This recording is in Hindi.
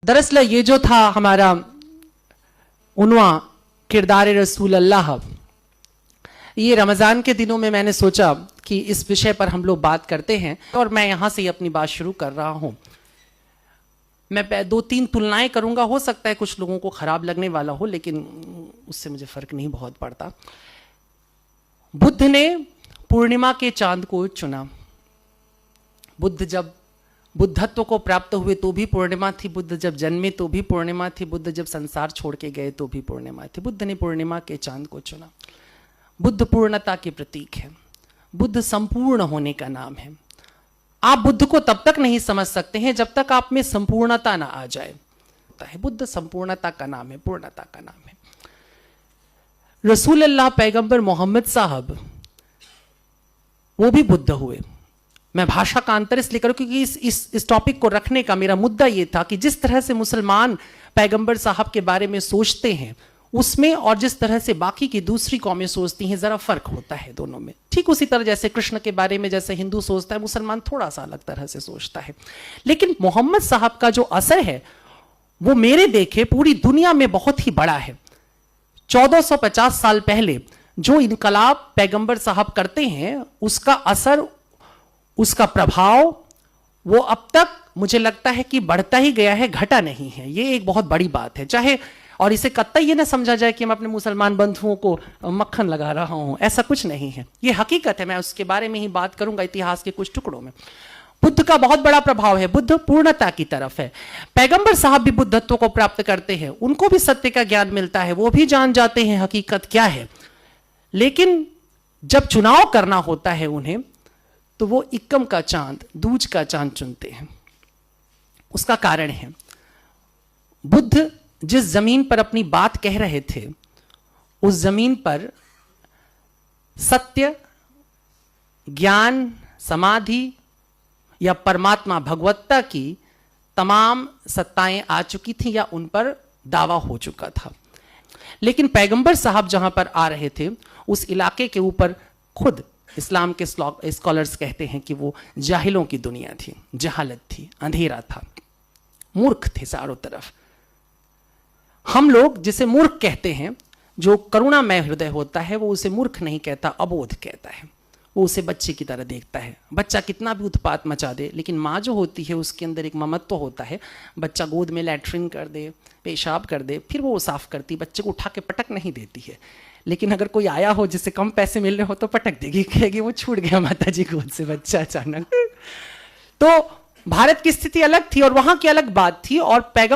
दरअसल ये जो था हमारा उन्वा किरदार रसूल अल्लाह, ये रमज़ान के दिनों में मैंने सोचा कि इस विषय पर हम लोग बात करते हैं और मैं यहाँ से ही अपनी बात शुरू कर रहा हूँ। मैं दो तीन तुलनाएं करूँगा, हो सकता है कुछ लोगों को ख़राब लगने वाला हो, लेकिन उससे मुझे फ़र्क नहीं बहुत पड़ता। बुद्ध ने पूर्णिमा के चांद को चुना। बुद्ध जब बुद्धत्व को प्राप्त हुए तो भी पूर्णिमा थी, बुद्ध जब जन्मे तो भी पूर्णिमा थी, बुद्ध जब संसार छोड़ के गए तो भी पूर्णिमा थी। बुद्ध ने पूर्णिमा के चांद को चुना। बुद्ध पूर्णता के प्रतीक है, बुद्ध संपूर्ण होने का नाम है। आप बुद्ध को तब तक नहीं समझ सकते हैं जब तक आप में संपूर्णता ना आ जाए। बुद्ध संपूर्णता का नाम है, पूर्णता का नाम है। रसूल अल्लाह पैगंबर मोहम्मद साहब वो भी बुद्ध हुए। मैं भाषा का अंतर इसलिए करूं क्योंकि इस टॉपिक को रखने का मेरा मुद्दा ये था कि जिस तरह से मुसलमान पैगंबर साहब के बारे में सोचते हैं उसमें और जिस तरह से बाकी की दूसरी कौमें सोचती हैं जरा फर्क होता है दोनों में। ठीक उसी तरह जैसे कृष्ण के बारे में जैसे हिंदू सोचता है, मुसलमान थोड़ा सा अलग तरह से सोचता है। लेकिन मोहम्मद साहब का जो असर है वो मेरे देखे पूरी दुनिया में बहुत ही बड़ा है। 1450 साल पहले जो इनकलाब पैगंबर साहब करते हैं उसका असर, उसका प्रभाव वो अब तक मुझे लगता है कि बढ़ता ही गया है, घटा नहीं है। ये एक बहुत बड़ी बात है। चाहे और इसे कतई ये ना समझा जाए कि मैं अपने मुसलमान बंधुओं को मक्खन लगा रहा हूं, ऐसा कुछ नहीं है। ये हकीकत है, मैं उसके बारे में ही बात करूंगा इतिहास के कुछ टुकड़ों में। बुद्ध का बहुत बड़ा प्रभाव है, बुद्ध पूर्णता की तरफ है। पैगंबर साहब भी बुद्धत्व को प्राप्त करते हैं, उनको भी सत्य का ज्ञान मिलता है, वो भी जान जाते हैं हकीकत क्या है। लेकिन जब चुनाव करना होता है उन्हें, तो वो इक्कम का चांद, दूज का चांद चुनते हैं। उसका कारण है बुद्ध जिस जमीन पर अपनी बात कह रहे थे उस जमीन पर सत्य, ज्ञान, समाधि या परमात्मा भगवत्ता की तमाम सत्ताएं आ चुकी थी या उन पर दावा हो चुका था। लेकिन पैगंबर साहब जहां पर आ रहे थे उस इलाके के ऊपर खुद इस्लाम के स्कॉलर्स कहते हैं कि वो जाहिलों की दुनिया थी, जहालत थी, अंधेरा था, मूर्ख थे चारों तरफ। हम लोग जिसे मूर्ख कहते हैं, जो करुणामय हृदय होता है वो उसे मूर्ख नहीं कहता, अबोध कहता है। वो उसे बच्चे की तरह देखता है। बच्चा कितना भी उत्पात मचा दे, लेकिन माँ जो होती है उसके अंदर एक ममत्व होता है। बच्चा गोद में लैट्रिन कर दे, पेशाब कर दे, फिर वो साफ करती, बच्चे को उठा के पटक नहीं देती है। लेकिन अगर कोई आया हो जिससे कम पैसे मिल रहे हो तो पटक देगी, कहेगी वो छूट गया माता जी गोद से बच्चा अचानक। तो भारत की स्थिति अलग थी और वहां की अलग बात थी। और पैगंबर